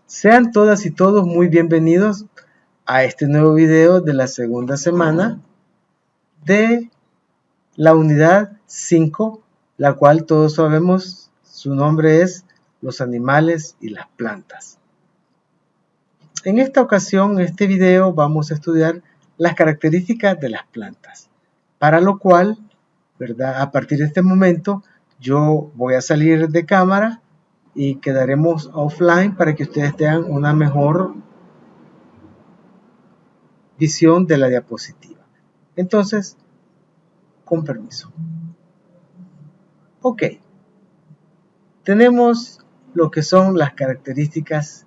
Sean todas y todos muy bienvenidos a este nuevo video de la segunda semana de la unidad 5, la cual todos sabemos su nombre es los animales y las plantas. En esta ocasión, en este video, vamos a estudiar las características de las plantas, para lo cual, ¿verdad? A partir de este momento, yo voy a salir de cámara y quedaremos offline para que ustedes tengan una mejor visión de la diapositiva. Entonces, con permiso. Ok. Tenemos lo que son las características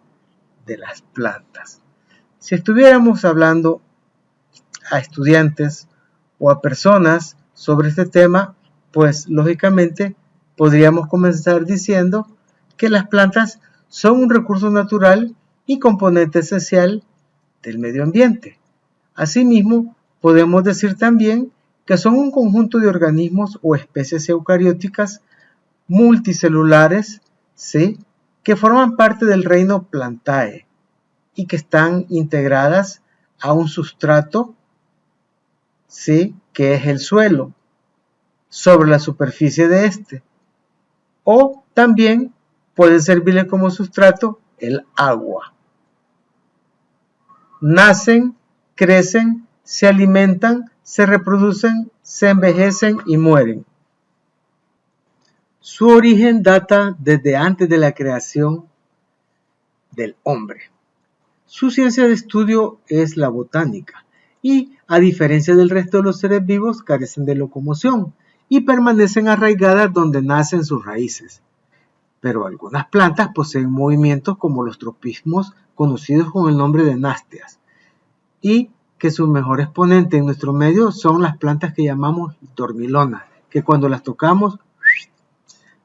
de las plantas. Si estuviéramos hablando a estudiantes o a personas sobre este tema, pues lógicamente podríamos comenzar diciendo que las plantas son un recurso natural y componente esencial del medio ambiente. Asimismo, podemos decir también que son un conjunto de organismos o especies eucarióticas multicelulares, ¿sí?, que forman parte del reino Plantae y que están integradas a un sustrato, ¿sí?, que es el suelo, sobre la superficie de este. O también puede servirle como sustrato el agua. Nacen, crecen, se alimentan, se reproducen, se envejecen y mueren. Su origen data desde antes de la creación del hombre. Su ciencia de estudio es la botánica y, a diferencia del resto de los seres vivos, carecen de locomoción y permanecen arraigadas donde nacen sus raíces. Pero algunas plantas poseen movimientos como los tropismos, conocidos con el nombre de násteas, y que su mejor exponente en nuestro medio son las plantas que llamamos dormilonas, que cuando las tocamos,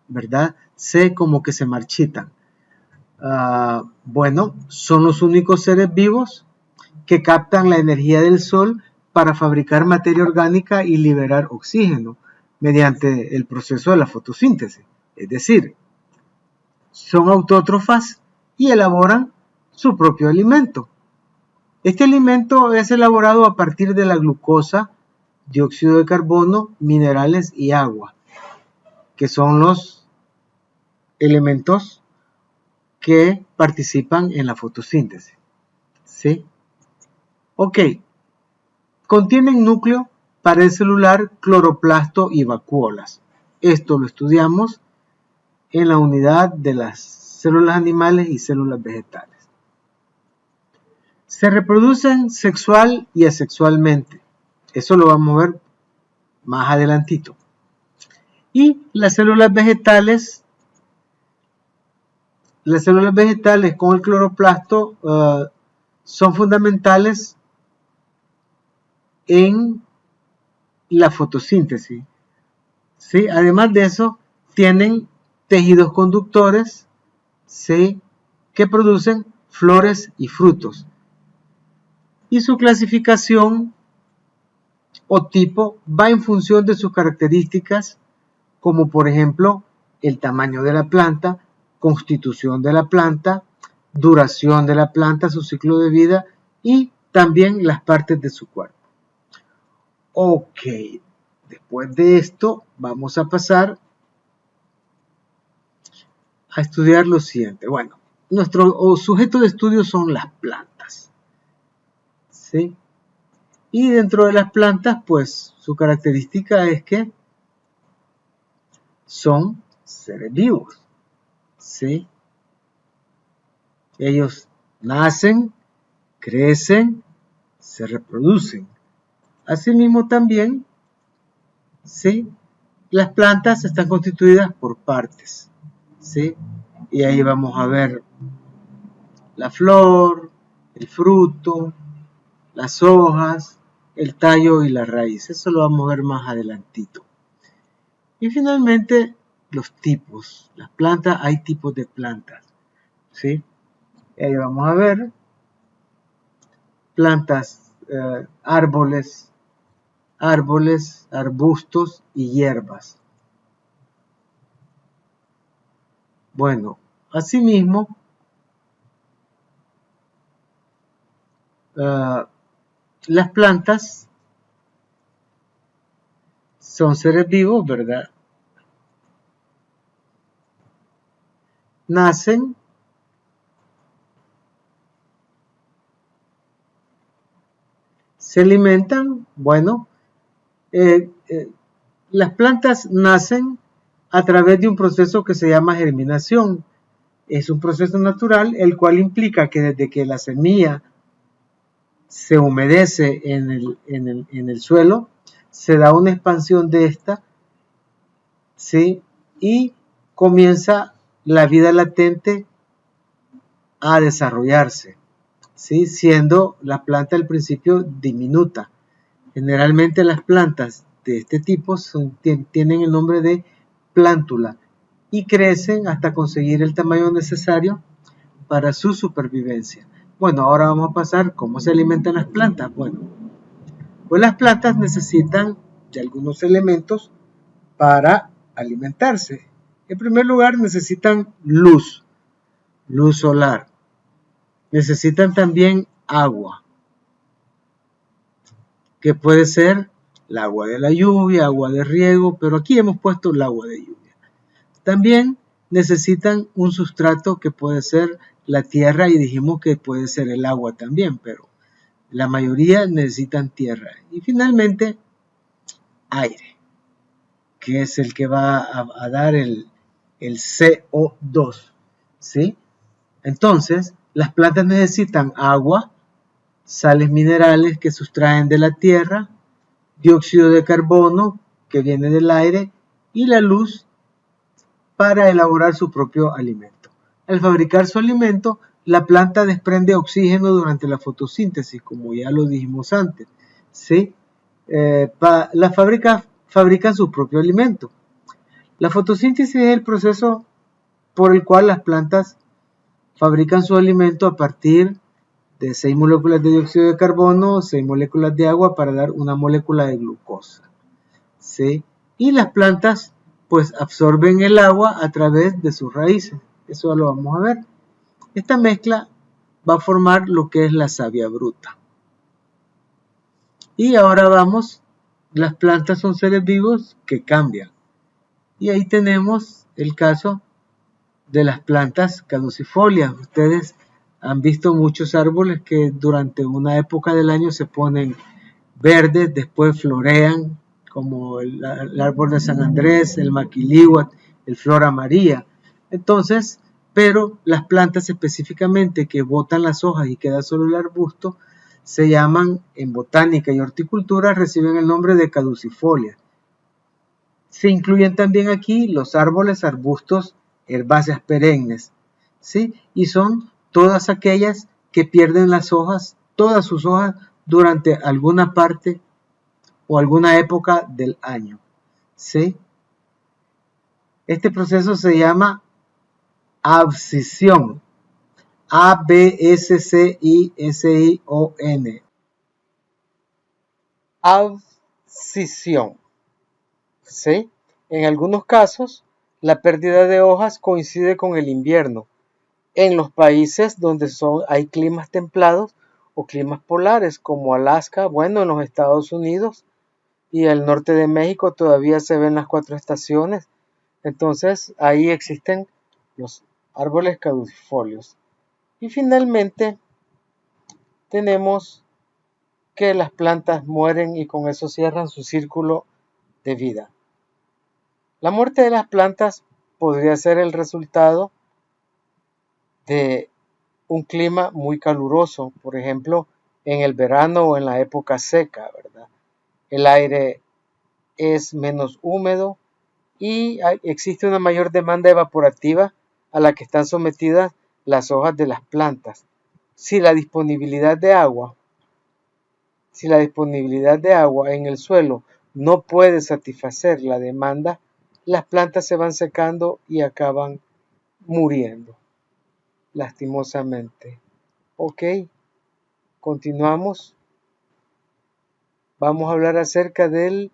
¿verdad?, como que se marchitan. Bueno, son los únicos seres vivos que captan la energía del sol para fabricar materia orgánica y liberar oxígeno mediante el proceso de la fotosíntesis. Es decir, son autótrofas y elaboran su propio alimento. Este alimento es elaborado a partir de la glucosa, dióxido de carbono, minerales y agua, que son los elementos que participan en la fotosíntesis. ¿Sí? Ok. Contienen núcleo, pared celular, cloroplasto y vacuolas. Esto lo estudiamos en la unidad de las células animales y células vegetales. Se reproducen sexual y asexualmente. Eso lo vamos a ver más adelantito. Y las células vegetales con el cloroplasto son fundamentales en la fotosíntesis. ¿Sí? Además de eso, tienen tejidos conductores, ¿sí?, que producen flores y frutos. Y su clasificación o tipo va en función de sus características, como por ejemplo el tamaño de la planta, constitución de la planta, duración de la planta, su ciclo de vida y también las partes de su cuerpo. Ok, después de esto vamos a pasar a estudiar lo siguiente. Bueno, nuestro sujeto de estudio son las plantas, ¿sí? Y dentro de las plantas, pues su característica es que son seres vivos, ¿sí? Ellos nacen, crecen, se reproducen. Asimismo también, ¿sí?, las plantas están constituidas por partes, ¿sí? Y ahí vamos a ver la flor, el fruto, las hojas, el tallo y la raíz. Eso lo vamos a ver más adelantito. Y finalmente, los tipos. Las plantas, hay tipos de plantas, ¿sí? Y ahí vamos a ver plantas, árboles, arbustos y hierbas. Bueno, asimismo, Las plantas son seres vivos, ¿verdad? Nacen, se alimentan, bueno, las plantas nacen a través de un proceso que se llama germinación. Es un proceso natural el cual implica que desde que la semilla se humedece en el suelo, se da una expansión de esta, ¿sí? Y comienza la vida latente a desarrollarse, ¿sí? Siendo la planta al principio diminuta. Generalmente las plantas de este tipo tienen el nombre de plántula y crecen hasta conseguir el tamaño necesario para su supervivencia. Bueno, ahora vamos a pasar cómo se alimentan las plantas. Bueno, pues las plantas necesitan de algunos elementos para alimentarse. En primer lugar, necesitan luz solar. Necesitan también agua, que puede ser el agua de la lluvia, agua de riego, pero aquí hemos puesto el agua de lluvia. También necesitan un sustrato que puede ser la tierra y dijimos que puede ser el agua también, pero la mayoría necesitan tierra. Y finalmente, aire, que es el que va a dar el CO2, ¿sí? Entonces, las plantas necesitan agua, sales minerales que sustraen de la tierra, dióxido de carbono que viene del aire y la luz para elaborar su propio alimento. Al fabricar su alimento, la planta desprende oxígeno durante la fotosíntesis, como ya lo dijimos antes, ¿sí? Las fábricas fabrican su propio alimento. La fotosíntesis es el proceso por el cual las plantas fabrican su alimento a partir de 6 moléculas de dióxido de carbono, 6 moléculas de agua para dar una molécula de glucosa, ¿sí? Y las plantas pues absorben el agua a través de sus raíces. Eso lo vamos a ver. Esta mezcla va a formar lo que es la savia bruta. Y ahora vamos, las plantas son seres vivos que cambian. Y ahí tenemos el caso de las plantas caducifolias. Ustedes han visto muchos árboles que durante una época del año se ponen verdes, después florean, como el árbol de San Andrés, el maquilihuat, el flor amarilla. Entonces, pero las plantas específicamente que botan las hojas y queda solo el arbusto, se llaman en botánica y horticultura, reciben el nombre de caducifolias. Se incluyen también aquí los árboles, arbustos, herbáceas perennes, ¿sí? Y son todas aquellas que pierden las hojas, todas sus hojas, durante alguna parte o alguna época del año, ¿sí? Este proceso se llama abscisión, A-B-S-C-I-S-I-O-N, abscisión, ¿sí? En algunos casos, la pérdida de hojas coincide con el invierno. En los países donde hay climas templados o climas polares, como Alaska, bueno, en los Estados Unidos y el norte de México todavía se ven las 4 estaciones. Entonces, ahí existen los árboles caducifolios. Y finalmente, tenemos que las plantas mueren y con eso cierran su círculo de vida. La muerte de las plantas podría ser el resultado de un clima muy caluroso, por ejemplo, en el verano o en la época seca, ¿verdad? El aire es menos húmedo y existe una mayor demanda evaporativa a la que están sometidas las hojas de las plantas. Si la disponibilidad de agua en el suelo no puede satisfacer la demanda, las plantas se van secando y acaban muriendo, lastimosamente. Ok, continuamos. Vamos a hablar acerca del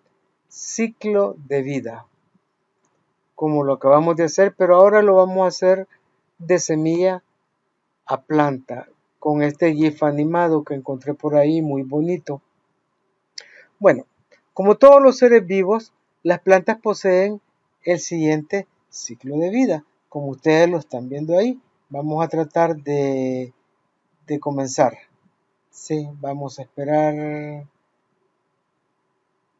ciclo de vida, como lo acabamos de hacer, pero ahora lo vamos a hacer de semilla a planta. con este GIF animado que encontré por ahí, muy bonito. Bueno, como todos los seres vivos, las plantas poseen el siguiente ciclo de vida, como ustedes lo están viendo ahí. Vamos a tratar de comenzar. Sí, vamos a esperar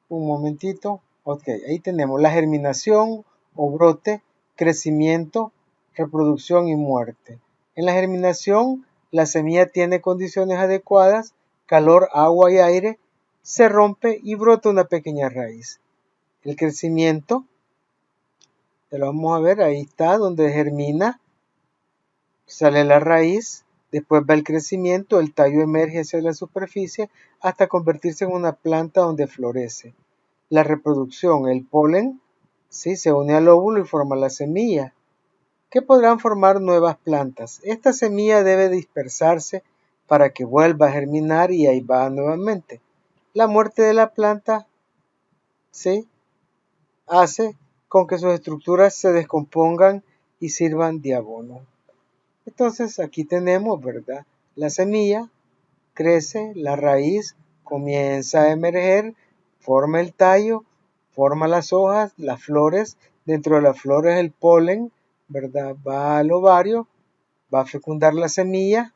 un momentito. Ok, ahí tenemos la germinación o brote, crecimiento, reproducción y muerte. En la germinación, la semilla tiene condiciones adecuadas, calor, agua y aire, se rompe y brota una pequeña raíz. El crecimiento, lo vamos a ver, ahí está, donde germina, sale la raíz, después va el crecimiento, el tallo emerge hacia la superficie hasta convertirse en una planta donde florece. La reproducción, el polen, ¿sí? Se une al óvulo y forma la semilla, que podrán formar nuevas plantas. Esta semilla debe dispersarse para que vuelva a germinar y ahí va nuevamente. La muerte de la planta, ¿sí? Hace con que sus estructuras se descompongan y sirvan de abono. Entonces aquí tenemos, ¿verdad? La semilla crece, la raíz comienza a emerger, forma el tallo, forma las hojas, las flores. Dentro de las flores el polen, ¿verdad? Va al ovario, va a fecundar la semilla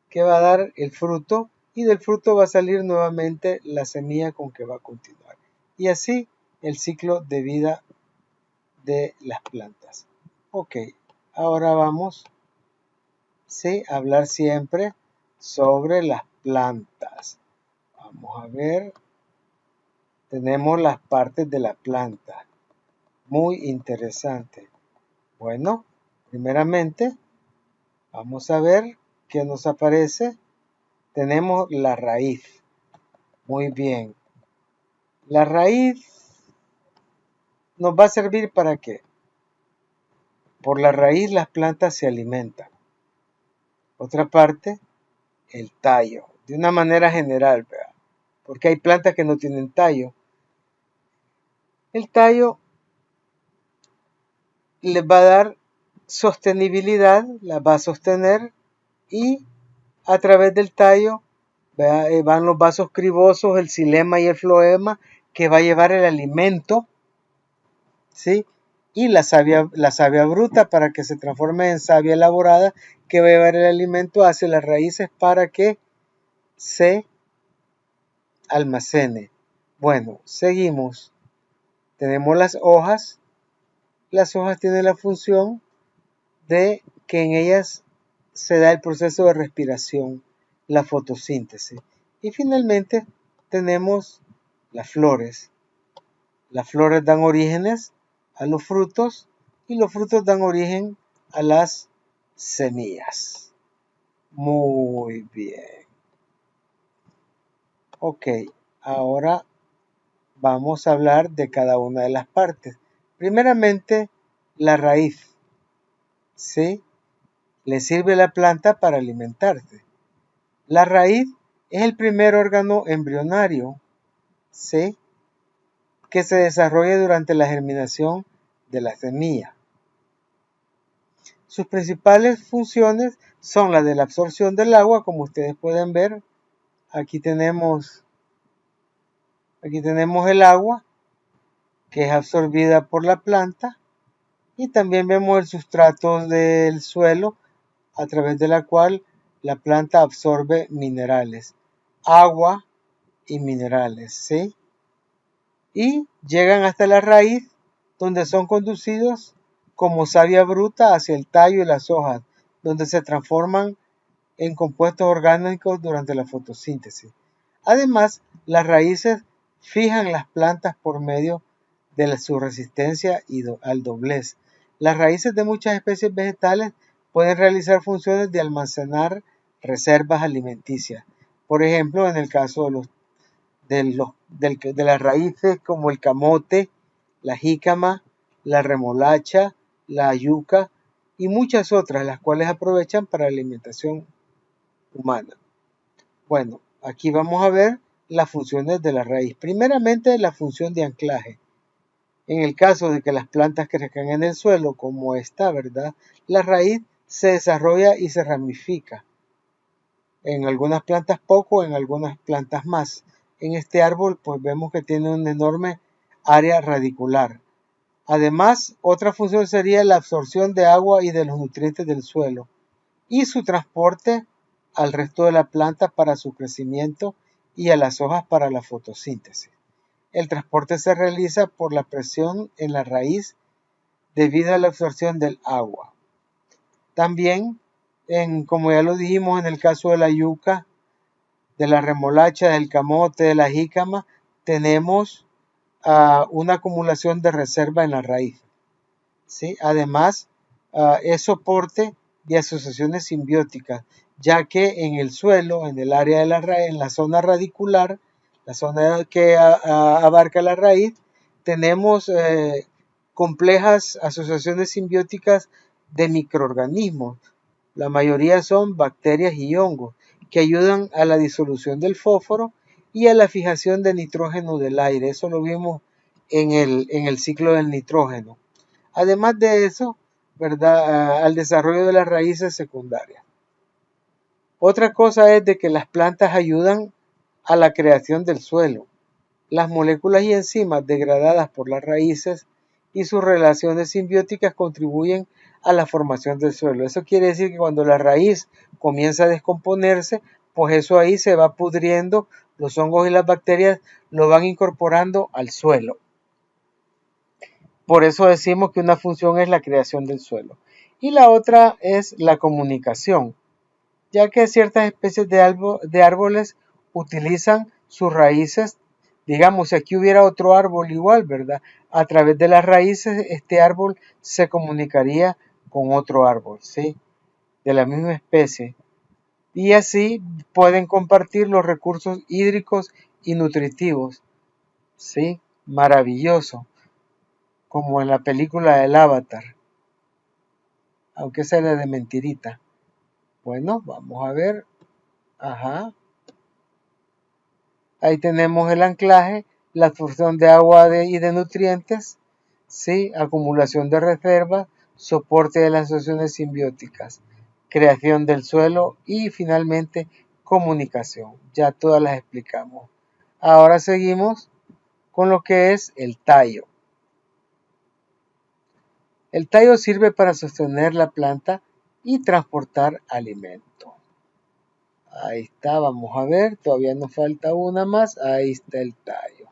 que va a dar el fruto y del fruto va a salir nuevamente la semilla con que va a continuar. Y así el ciclo de vida de las plantas. Ok, ahora vamos, sí, a hablar siempre sobre las plantas. Vamos a ver, tenemos las partes de la planta. Muy interesante. Bueno, primeramente, vamos a ver qué nos aparece. Tenemos la raíz. Muy bien. La raíz nos va a servir para qué. Por la raíz las plantas se alimentan. Otra parte, el tallo. De una manera general, ¿verdad? Porque hay plantas que no tienen tallo. El tallo les va a dar sostenibilidad, la va a sostener y a través del tallo van los vasos cribosos, el xilema y el floema que va a llevar el alimento, ¿sí? Y la savia bruta para que se transforme en savia elaborada que va a llevar el alimento hacia las raíces para que se almacene. Bueno, seguimos. Tenemos las hojas. Las hojas tienen la función de que en ellas se da el proceso de respiración, la fotosíntesis. Y finalmente tenemos las flores. Las flores dan orígenes a los frutos y los frutos dan origen a las semillas. Muy bien. Ok, ahora vamos a hablar de cada una de las partes. Primeramente, la raíz. ¿Sí? Le sirve a la planta para alimentarse. La raíz es el primer órgano embrionario, ¿sí? Que se desarrolla durante la germinación de la semilla. Sus principales funciones son las de la absorción del agua, como ustedes pueden ver. Aquí tenemos el agua que es absorbida por la planta y también vemos el sustrato del suelo a través de la cual la planta absorbe minerales, agua y minerales, ¿sí? Y llegan hasta la raíz donde son conducidos como savia bruta hacia el tallo y las hojas, donde se transforman en compuestos orgánicos durante la fotosíntesis. Además, las raíces fijan las plantas por medio de su resistencia al doblez. Las raíces de muchas especies vegetales pueden realizar funciones de almacenar reservas alimenticias. Por ejemplo, en el caso de las raíces como el camote, la jícama, la remolacha, la yuca y muchas otras, las cuales aprovechan para alimentación humana. Bueno, aquí vamos a ver las funciones de la raíz. Primeramente, la función de anclaje. En el caso de que las plantas crezcan en el suelo, como esta, ¿verdad? La raíz se desarrolla y se ramifica, En algunas plantas poco, en algunas plantas más. En este árbol pues vemos que tiene una enorme área radicular. Además, otra función sería la absorción de agua y de los nutrientes del suelo y su transporte al resto de la planta para su crecimiento y a las hojas para la fotosíntesis. El transporte se realiza por la presión en la raíz debido a la absorción del agua. También, como ya lo dijimos en el caso de la yuca, de la remolacha, del camote, de la jícama, tenemos una acumulación de reserva en la raíz. ¿Sí? Además, es soporte de asociaciones simbióticas, ya que en el suelo, en el área de la raíz, en la zona radicular, la zona que abarca la raíz, tenemos complejas asociaciones simbióticas de microorganismos. La mayoría son bacterias y hongos, que ayudan a la disolución del fósforo y a la fijación de nitrógeno del aire. Eso lo vimos en el ciclo del nitrógeno. Además de eso, ¿verdad? Al desarrollo de las raíces secundarias. Otra cosa es de que las plantas ayudan a la creación del suelo. Las moléculas y enzimas degradadas por las raíces y sus relaciones simbióticas contribuyen a la formación del suelo. Eso quiere decir que cuando la raíz comienza a descomponerse, pues eso ahí se va pudriendo, los hongos y las bacterias lo van incorporando al suelo. Por eso decimos que una función es la creación del suelo. Y la otra es la comunicación, ya que ciertas especies de árboles utilizan sus raíces. Digamos, si aquí hubiera otro árbol igual, ¿verdad? A través de las raíces, este árbol se comunicaría con otro árbol, ¿sí? De la misma especie. Y así pueden compartir los recursos hídricos y nutritivos, ¿sí? Maravilloso. Como en la película del Avatar, aunque sea de mentirita. Bueno, vamos a ver. Ajá. Ahí tenemos el anclaje, la absorción de agua y de nutrientes, ¿sí? Acumulación de reservas, soporte de las asociaciones simbióticas, creación del suelo y finalmente comunicación. Ya todas las explicamos. Ahora seguimos con lo que es el tallo. El tallo sirve para sostener la planta y transportar alimento. Ahí está, vamos a ver, todavía nos falta una más. Ahí está el tallo.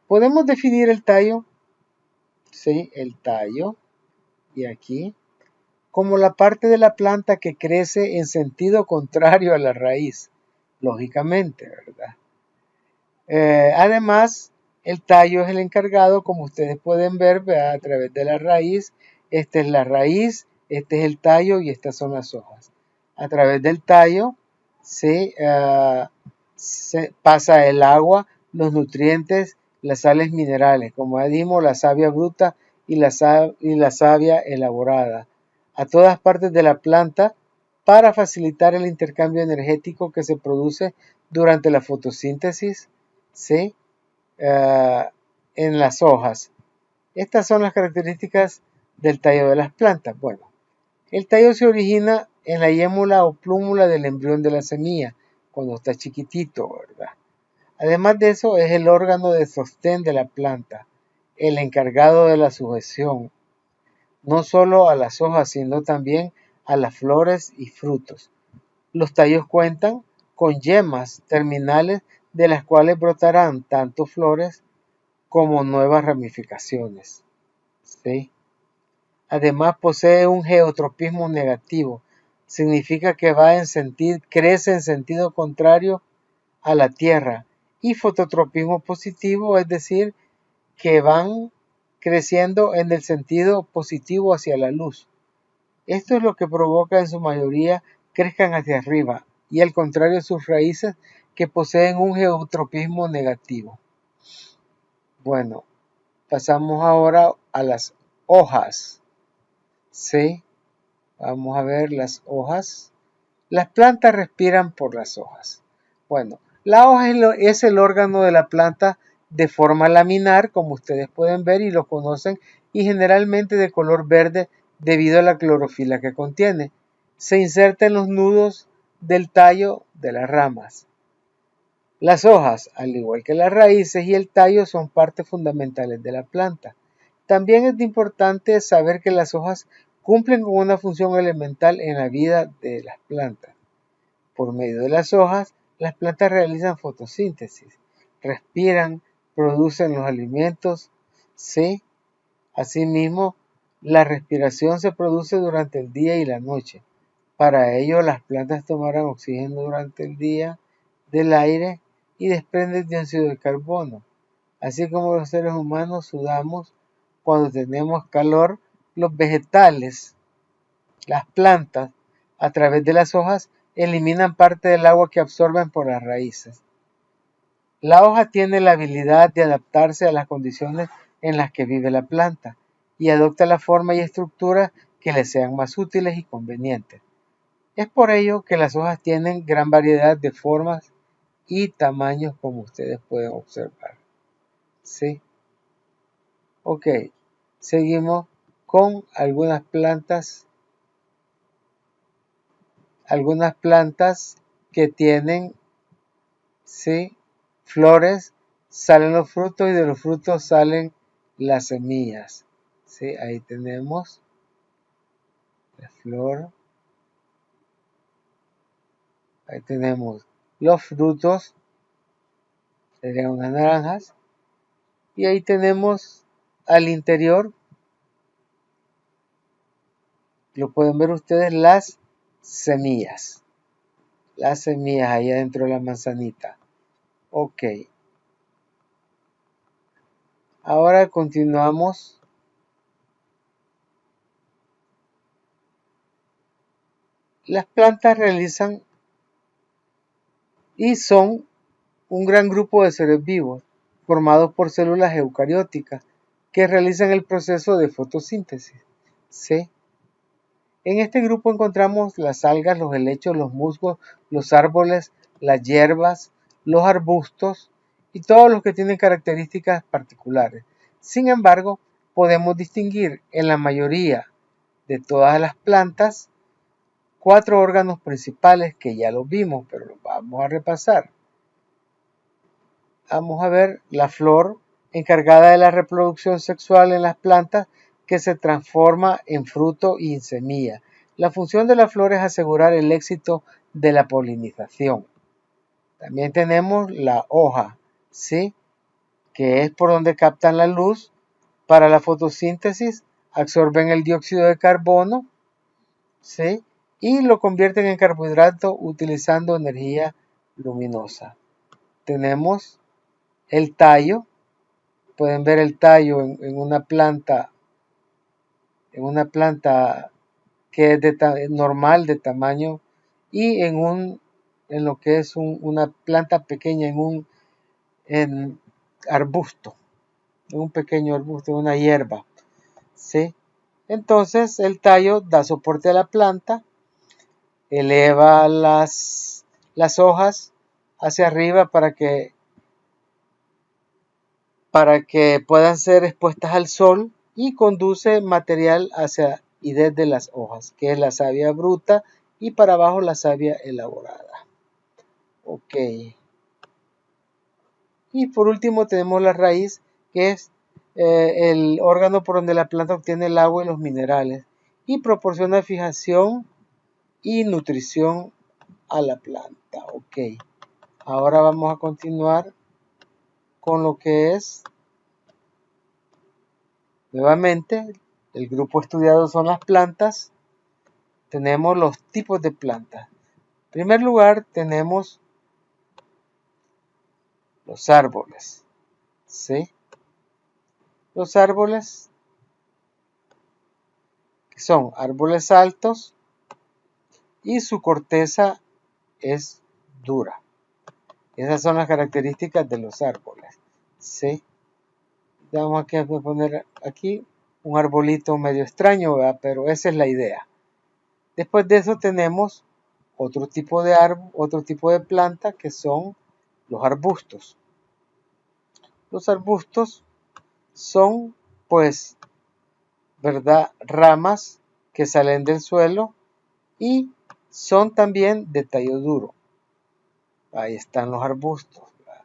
Podemos definir el tallo, sí, el tallo, y aquí, como la parte de la planta que crece en sentido contrario a la raíz, lógicamente, ¿verdad? Además, el tallo es el encargado, como ustedes pueden ver, ¿verdad? A través de la raíz. Esta es la raíz, este es el tallo y estas son las hojas. A través del tallo se pasa el agua, los nutrientes, las sales minerales, como ya dijimos, la savia bruta y la savia elaborada, a todas partes de la planta para facilitar el intercambio energético que se produce durante la fotosíntesis, ¿sí? En las hojas. Estas son las características del tallo de las plantas. Bueno, el tallo se origina en la yémula o plúmula del embrión de la semilla, cuando está chiquitito, ¿verdad? Además de eso, es el órgano de sostén de la planta, el encargado de la sujeción, no solo a las hojas, sino también a las flores y frutos. Los tallos cuentan con yemas terminales de las cuales brotarán tanto flores como nuevas ramificaciones, ¿sí? Además posee un geotropismo negativo, significa que crece en sentido contrario a la Tierra, y fototropismo positivo, es decir, que van creciendo en el sentido positivo hacia la luz. Esto es lo que provoca en su mayoría crezcan hacia arriba y al contrario sus raíces que poseen un geotropismo negativo. Bueno, pasamos ahora a las hojas. ¿Sí? Vamos a ver las hojas. Las plantas respiran por las hojas. Bueno, la hoja es el órgano de la planta de forma laminar, como ustedes pueden ver y lo conocen, y generalmente de color verde debido a la clorofila que contiene. Se inserta en los nudos del tallo de las ramas. Las hojas, al igual que las raíces y el tallo, son partes fundamentales de la planta. También es importante saber que las hojas cumplen con una función elemental en la vida de las plantas. Por medio de las hojas, las plantas realizan fotosíntesis, respiran, producen los alimentos, ¿sí? Asimismo, la respiración se produce durante el día y la noche. Para ello, las plantas tomarán oxígeno durante el día del aire y desprenden dióxido de carbono. Así como los seres humanos sudamos cuando tenemos calor, los vegetales, las plantas, a través de las hojas, eliminan parte del agua que absorben por las raíces. La hoja tiene la habilidad de adaptarse a las condiciones en las que vive la planta y adopta la forma y estructura que le sean más útiles y convenientes. Es por ello que las hojas tienen gran variedad de formas y tamaños, como ustedes pueden observar. ¿Sí? Ok, seguimos con algunas plantas que tienen, ¿sí?, flores, salen los frutos y de los frutos salen las semillas. ¿Sí? Ahí tenemos la flor, ahí tenemos los frutos, serían unas naranjas, y ahí tenemos al interior, lo pueden ver ustedes, las semillas ahí adentro de la manzanita. Ok, ahora continuamos. Las plantas realizan y son un gran grupo de seres vivos formados por células eucarióticas que realizan el proceso de fotosíntesis. ¿Sí? En este grupo encontramos las algas, los helechos, los musgos, los árboles, las hierbas, los arbustos y todos los que tienen características particulares. Sin embargo, podemos distinguir en la mayoría de todas las plantas 4 órganos principales que ya los vimos, pero los vamos a repasar. Vamos a ver la flor, encargada de la reproducción sexual en las plantas, que se transforma en fruto y en semilla. La función de la flor es asegurar el éxito de la polinización. También tenemos la hoja, ¿sí?, que es por donde captan la luz para la fotosíntesis, absorben el dióxido de carbono, ¿sí?, y lo convierten en carbohidrato utilizando energía luminosa. Tenemos el tallo, pueden ver el tallo en una planta que es normal de tamaño, y en lo que es una planta pequeña, en arbusto, en un pequeño arbusto, una hierba, ¿sí? Entonces el tallo da soporte a la planta, eleva las hojas hacia arriba para que puedan ser expuestas al sol, y conduce material hacia y desde las hojas, que es la savia bruta, y para abajo la savia elaborada. Ok. Y por último tenemos la raíz, que es el órgano por donde la planta obtiene el agua y los minerales y proporciona fijación y nutrición a la planta. Ok. Ahora vamos a continuar con lo que es, nuevamente, el grupo estudiado son las plantas. Tenemos los tipos de plantas. En primer lugar tenemos los árboles, ¿sí? Los árboles son árboles altos y su corteza es dura. Esas son las características de los árboles, ¿sí? Vamos a poner aquí un arbolito medio extraño, ¿verdad? Pero esa es la idea. Después de eso tenemos otro tipo de árbol, otro tipo de planta, que son los arbustos. Los arbustos son, pues, ¿verdad?, ramas que salen del suelo y son también de tallo duro. Ahí están los arbustos, ¿verdad?,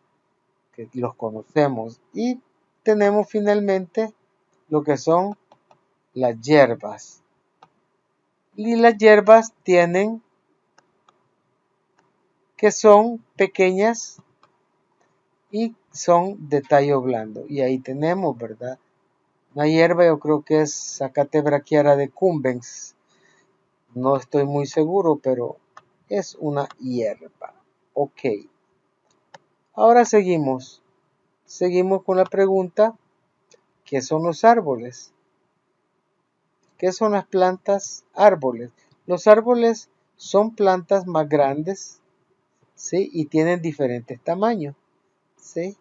que los conocemos. Y tenemos finalmente lo que son las hierbas. Y las hierbas tienen que son pequeñas y son de tallo blando. Y ahí tenemos, ¿verdad?, una hierba, yo creo que es Zacate brachiara decumbens. No estoy muy seguro, pero es una hierba. Ok. Ahora seguimos. Seguimos con la pregunta, ¿qué son los árboles? ¿Qué son las plantas árboles? Los árboles son plantas más grandes, ¿sí?, y tienen diferentes tamaños, ¿sí?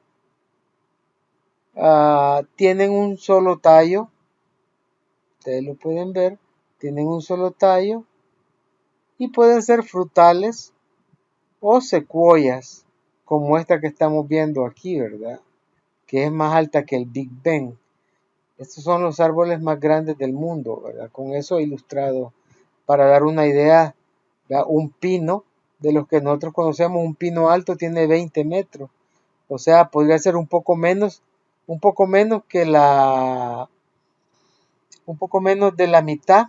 Tienen un solo tallo, ustedes lo pueden ver, tienen un solo tallo y pueden ser frutales o secuoyas, como esta que estamos viendo aquí, ¿verdad?, que es más alta que el Big Ben. Estos son los árboles más grandes del mundo, ¿verdad? Con eso ilustrado, para dar una idea, ¿verdad?, un pino, de los que nosotros conocemos, un pino alto tiene 20 metros. O sea, podría ser un poco menos que un poco menos de la mitad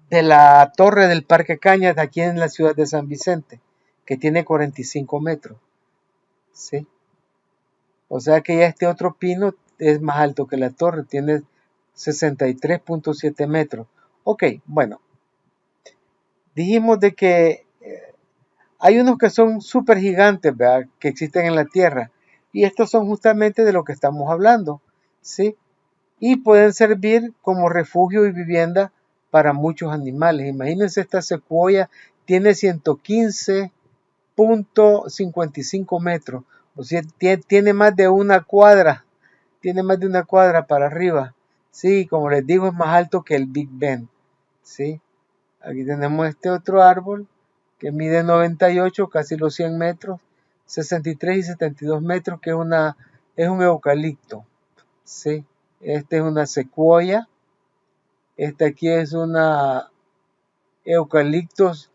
de la torre del Parque Cañas de aquí en la ciudad de San Vicente, que tiene 45 metros, ¿sí? O sea que ya este otro pino es más alto que la torre, tiene 63.7 metros. Ok, bueno, dijimos de que hay unos que son súper gigantes, ¿verdad?, que existen en la Tierra, y estos son justamente de lo que estamos hablando, ¿sí? Y pueden servir como refugio y vivienda para muchos animales. Imagínense, esta secuoya tiene 115.55 metros, o sea, tiene más de una cuadra, para arriba. Sí, como les digo, es más alto que el Big Ben. Sí, aquí tenemos este otro árbol que mide 98, casi los 100 metros, 63 y 72 metros, que es un eucalipto. Sí, este es una secuoya. Este aquí es una Eucalyptus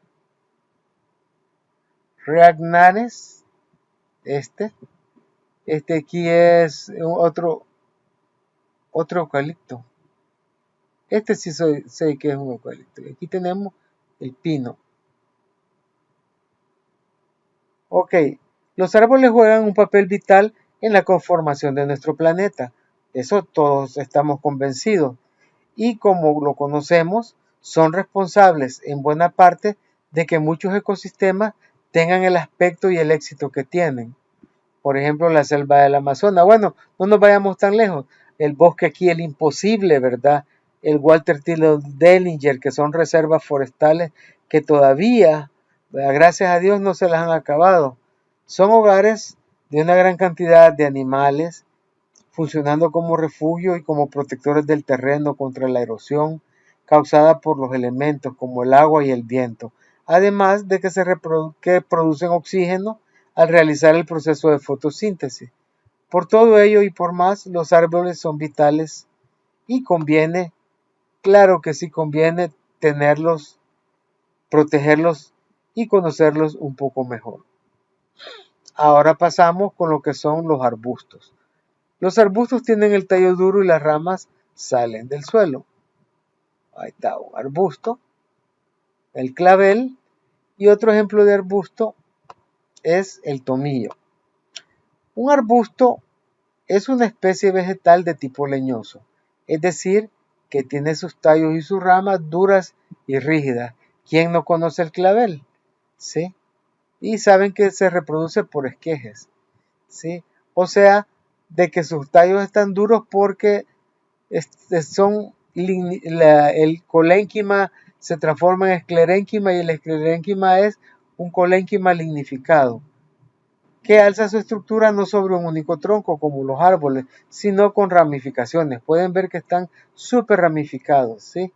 reagnanes. Este aquí es otro eucalipto. Este sí sé que es un eucalipto. Aquí tenemos el pino. Ok, los árboles juegan un papel vital en la conformación de nuestro planeta. Eso todos estamos convencidos. Y como lo conocemos, son responsables en buena parte de que muchos ecosistemas tengan el aspecto y el éxito que tienen. Por ejemplo, la selva del Amazonas. Bueno, no nos vayamos tan lejos. El bosque aquí, el imposible, ¿verdad? El Walter T. Dellinger, que son reservas forestales que todavía, ¿verdad?, gracias a Dios, no se las han acabado. Son hogares de una gran cantidad de animales, funcionando como refugio y como protectores del terreno contra la erosión causada por los elementos como el agua y el viento, además de que producen oxígeno al realizar el proceso de fotosíntesis. Por todo ello y por más, los árboles son vitales y conviene, claro que sí conviene tenerlos, protegerlos y conocerlos un poco mejor. Ahora pasamos con lo que son los arbustos. Los arbustos tienen el tallo duro y las ramas salen del suelo. Ahí está un arbusto, el clavel, y otro ejemplo de arbusto es el tomillo. Un arbusto es una especie vegetal de tipo leñoso, es decir, que tiene sus tallos y sus ramas duras y rígidas. ¿Quién no conoce el clavel? ¿Sí? Y saben que se reproduce por esquejes. ¿Sí? O sea, de que sus tallos están duros porque el colénquima se transforma en esclerénquima, y el esclerénquima es un colénquima lignificado que alza su estructura no sobre un único tronco como los árboles, sino con ramificaciones. Pueden ver que están súper ramificados, ¿sí?,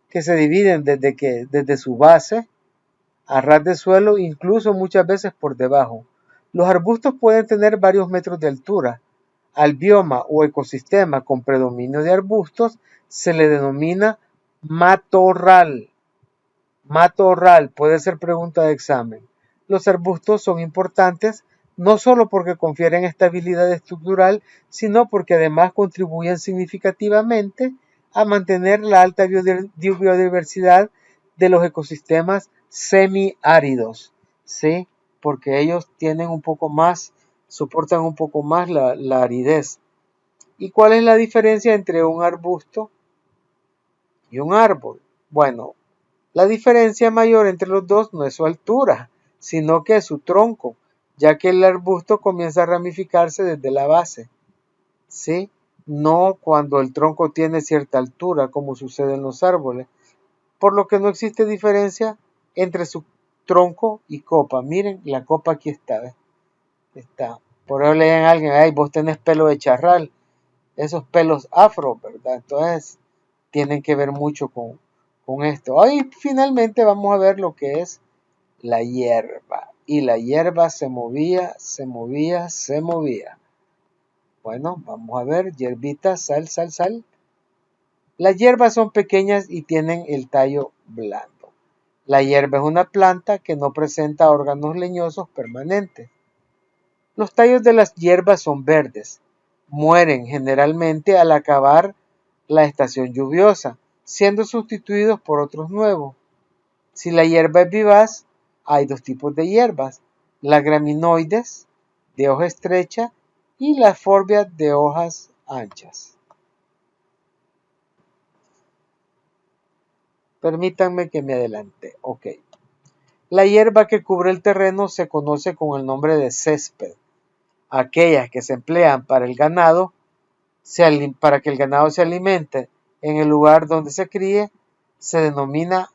que se dividen desde su base a ras de suelo, incluso muchas veces por debajo. Los arbustos pueden tener varios metros de altura. Al bioma o ecosistema con predominio de arbustos se le denomina matorral. Matorral puede ser pregunta de examen. Los arbustos son importantes no solo porque confieren estabilidad estructural, sino porque además contribuyen significativamente a mantener la alta biodiversidad de los ecosistemas semiáridos, ¿sí? Porque ellos tienen un poco más, soportan un poco más la aridez. ¿Y cuál es la diferencia entre un arbusto y un árbol? Bueno, la diferencia mayor entre los dos no es su altura, sino que es su tronco, ya que el arbusto comienza a ramificarse desde la base, ¿sí? No cuando el tronco tiene cierta altura, como sucede en los árboles, por lo que no existe diferencia entre su tronco y copa. Miren, la copa aquí está, ¿ves? Está. Por ahí lean a alguien, ay, vos tenés pelo de charral, esos pelos afro, ¿verdad? Entonces, tienen que ver mucho con esto. Ahí finalmente vamos a ver lo que es la hierba. Y la hierba se movía, se movía, se movía. Bueno, vamos a ver, hierbita, sal, sal, sal. Las hierbas son pequeñas y tienen el tallo blando. La hierba es una planta que no presenta órganos leñosos permanentes. Los tallos de las hierbas son verdes. Mueren generalmente al acabar la estación lluviosa, siendo sustituidos por otros nuevos. Si la hierba es vivaz, hay dos tipos de hierbas: las graminoides, de hoja estrecha, y las forbias, de hojas anchas. Permítanme que me adelante. Ok. La hierba que cubre el terreno se conoce con el nombre de césped. Aquellas que se emplean para el ganado, para que el ganado se alimente en el lugar donde se críe, se denomina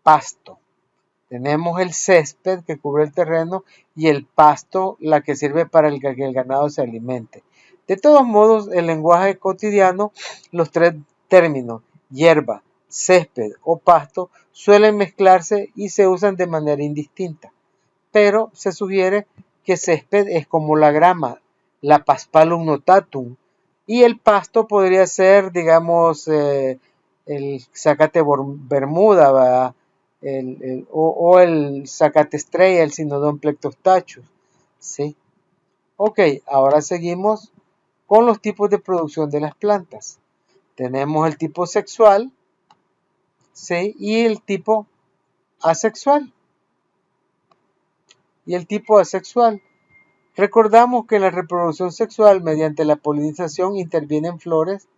pasto. Tenemos el césped que cubre el terreno y el pasto, la que sirve para que el ganado se alimente. De todos modos, en el lenguaje cotidiano, los tres términos, hierba, césped o pasto, suelen mezclarse y se usan de manera indistinta. Pero se sugiere que césped es como la grama, la Paspalum notatum, y el pasto podría ser, digamos, el zacate bermuda, ¿verdad? O el zacate estrella, el Cynodon plectostachus, ¿sí? Ok, ahora seguimos con los tipos de producción de las plantas. Tenemos el tipo sexual, ¿sí? Y el tipo asexual. Recordamos que en la reproducción sexual mediante la polinización intervienen flores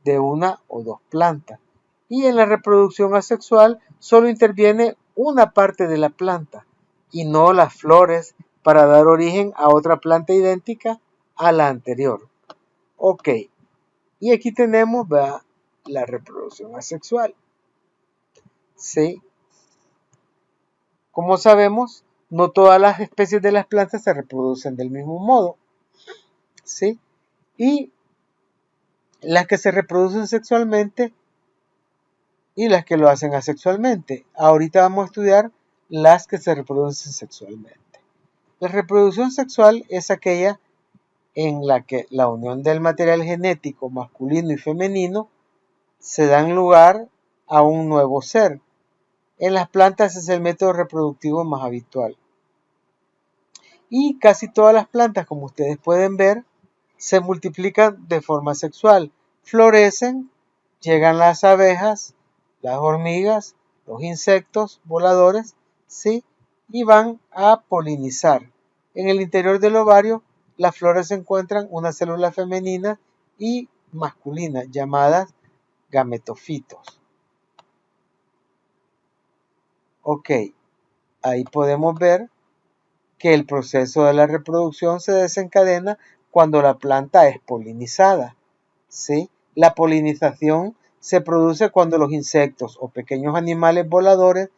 de una o dos plantas. Y en la reproducción asexual solo interviene una parte de la planta y no las flores para dar origen a otra planta idéntica a la anterior. Ok, y aquí tenemos la reproducción asexual. ¿Sí? Como sabemos, no todas las especies de las plantas se reproducen del mismo modo. ¿Sí? Y las que se reproducen sexualmente y las que lo hacen asexualmente. Ahorita vamos a estudiar las que se reproducen sexualmente. La reproducción sexual es aquella en la que la unión del material genético masculino y femenino se dan lugar a un nuevo ser. En las plantas es el método reproductivo más habitual. Y casi todas las plantas, como ustedes pueden ver, se multiplican de forma sexual. Florecen, llegan las abejas, las hormigas, los insectos voladores, ¿sí? Y van a polinizar. En el interior del ovario, las flores se encuentran una célula femenina y masculina, llamadas gametofitos. Ok, ahí podemos ver que el proceso de la reproducción se desencadena cuando la planta es polinizada, ¿sí? La polinización se produce cuando los insectos o pequeños animales voladores,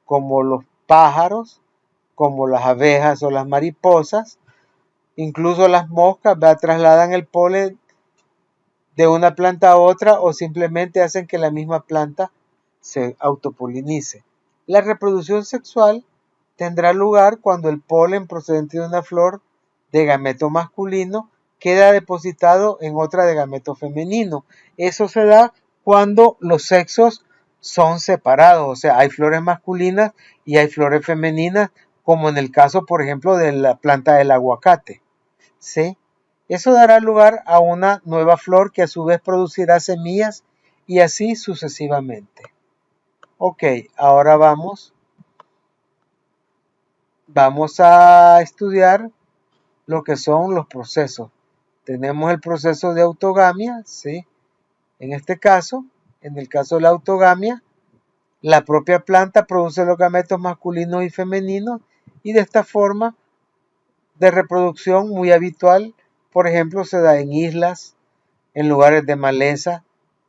como los pájaros, como las abejas o las mariposas, incluso las moscas, trasladan el polen de una planta a otra o simplemente hacen que la misma planta se autopolinice. La reproducción sexual tendrá lugar cuando el polen procedente de una flor de gameto masculino queda depositado en otra de gameto femenino. Eso se da cuando los sexos son separados, o sea, hay flores masculinas y hay flores femeninas, como en el caso, por ejemplo, de la planta del aguacate, ¿sí? Eso dará lugar a una nueva flor que a su vez producirá semillas y así sucesivamente. Ok, ahora vamos a estudiar lo que son los procesos. Tenemos el proceso de autogamia, ¿sí? En este caso, en el caso de la autogamia, la propia planta produce los gametos masculinos y femeninos y de esta forma de reproducción muy habitual, por ejemplo, se da en islas, en lugares de maleza,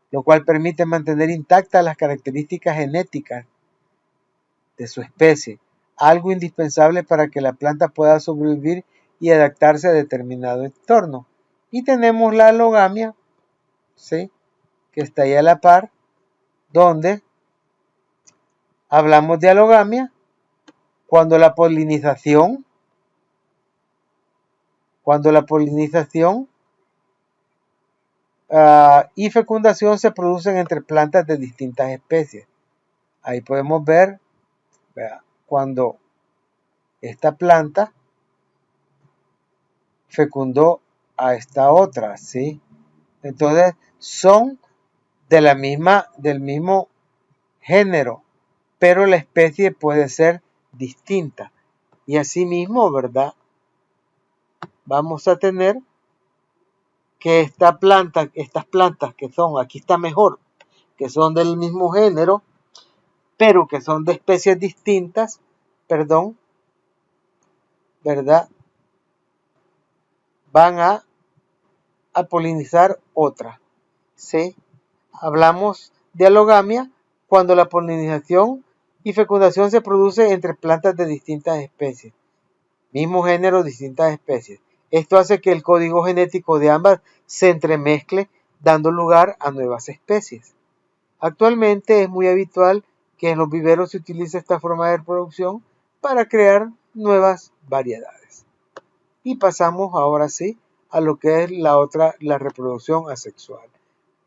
lo cual permite mantener intactas las características genéticas de su especie, algo indispensable para que la planta pueda sobrevivir y adaptarse a determinado entorno. Y tenemos la alogamia, ¿sí? Que está ahí a la par, donde hablamos de alogamia cuando la polinización y fecundación se producen entre plantas de distintas especies. Ahí podemos ver, vea, cuando esta planta fecundó a esta otra, ¿sí? Entonces son del mismo género, pero la especie puede ser distinta. Y asimismo, ¿verdad? Vamos a tener que estas plantas que son, aquí está mejor, que son del mismo género, pero que son de especies distintas, perdón, ¿verdad? Van a polinizar otra, ¿sí? Hablamos de alogamia cuando la polinización y fecundación se produce entre plantas de distintas especies, mismo género, distintas especies. Esto hace que el código genético de ambas se entremezcle, dando lugar a nuevas especies. Actualmente es muy habitual que en los viveros se utilice esta forma de reproducción para crear nuevas variedades. Y pasamos ahora sí a lo que es la reproducción asexual.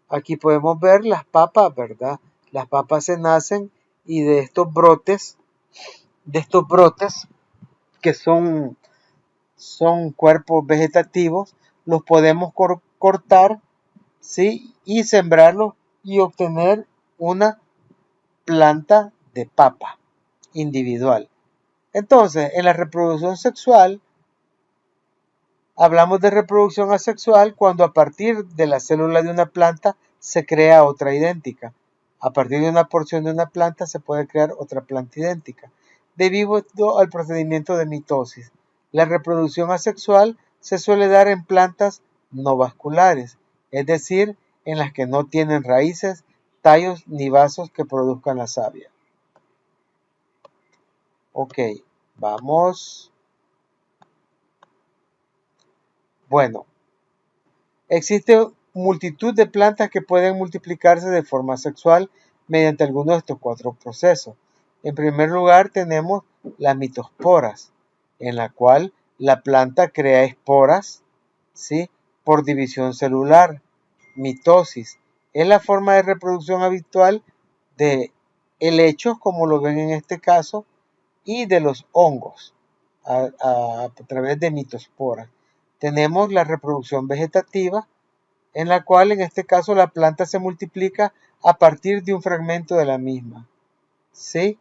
Aquí podemos ver las papas, ¿verdad? Las papas se nacen y de estos brotes que son cuerpos vegetativos, los podemos cortar, ¿sí? Y sembrarlos y obtener una planta de papa individual. Entonces, en la reproducción sexual, hablamos de reproducción asexual cuando a partir de la célula de una planta se crea otra idéntica. A partir de una porción de una planta se puede crear otra planta idéntica, debido al procedimiento de mitosis. La reproducción asexual se suele dar en plantas no vasculares, es decir, en las que no tienen raíces, tallos ni vasos que produzcan la savia. Ok, vamos. Bueno, existe multitud de plantas que pueden multiplicarse de forma sexual mediante alguno de estos cuatro procesos. En primer lugar tenemos las mitosporas, en la cual la planta crea esporas, ¿sí? Por división celular. Mitosis es la forma de reproducción habitual de helechos, como lo ven en este caso, y de los hongos a través de mitosporas. Tenemos la reproducción vegetativa, en la cual en este caso la planta se multiplica a partir de un fragmento de la misma. ¿Sí?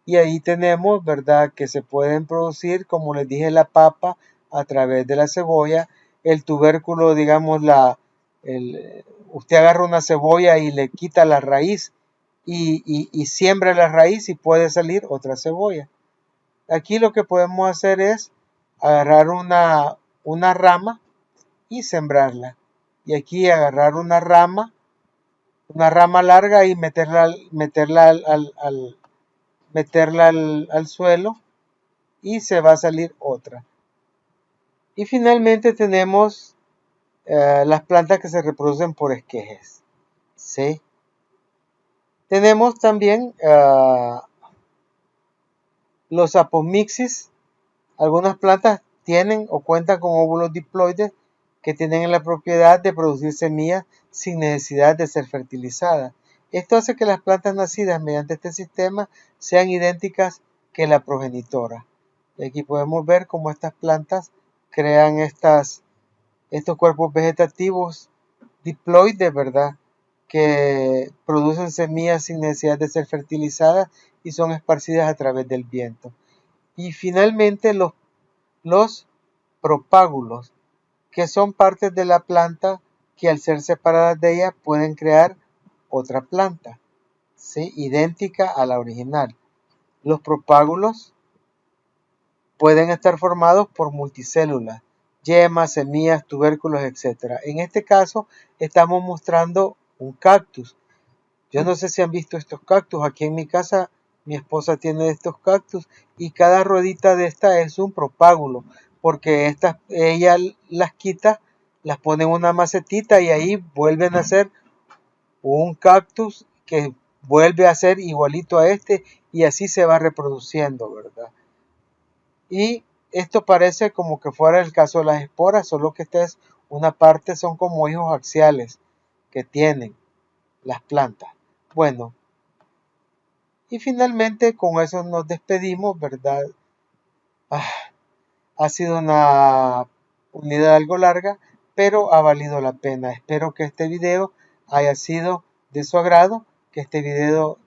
Y ahí tenemos, ¿verdad?, que se pueden producir, como les dije, la papa a través de la cebolla, el tubérculo, digamos, usted agarra una cebolla y le quita la raíz y siembra la raíz y puede salir otra cebolla. Aquí lo que podemos hacer es agarrar una rama y sembrarla. Y aquí agarrar una rama larga y meterla al suelo y se va a salir otra. Y finalmente tenemos las plantas que se reproducen por esquejes. ¿Sí? Tenemos también los apomixis. Algunas plantas tienen o cuentan con óvulos diploides que tienen la propiedad de producir semillas sin necesidad de ser fertilizadas. Esto hace que las plantas nacidas mediante este sistema sean idénticas que la progenitora. Y aquí podemos ver cómo estas plantas crean estos cuerpos vegetativos diploides, ¿verdad? Que producen semillas sin necesidad de ser fertilizadas y son esparcidas a través del viento. Y finalmente los propágulos, que son partes de la planta que al ser separadas de ella pueden crear otra planta, ¿sí? Idéntica a la original. Los propágulos pueden estar formados por multicélulas, yemas, semillas, tubérculos, etc. En este caso estamos mostrando un cactus. Yo no sé si han visto estos cactus. Aquí en mi casa mi esposa tiene estos cactus y cada ruedita de esta es un propágulo, porque ella las quita, las pone en una macetita y ahí vuelven a ser un cactus que vuelve a ser igualito a este y así se va reproduciendo, ¿verdad? Y esto parece como que fuera el caso de las esporas, solo que esta es una parte, son como hijos axiales que tienen las plantas. Bueno, y finalmente con eso nos despedimos, ¿verdad? Ah, ha sido una unidad algo larga, pero ha valido la pena. Espero que este video haya sido de su agrado, que este video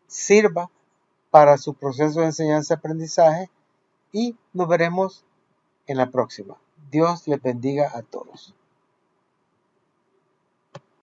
sirva para su proceso de enseñanza-aprendizaje y nos veremos en la próxima. Dios les bendiga a todos.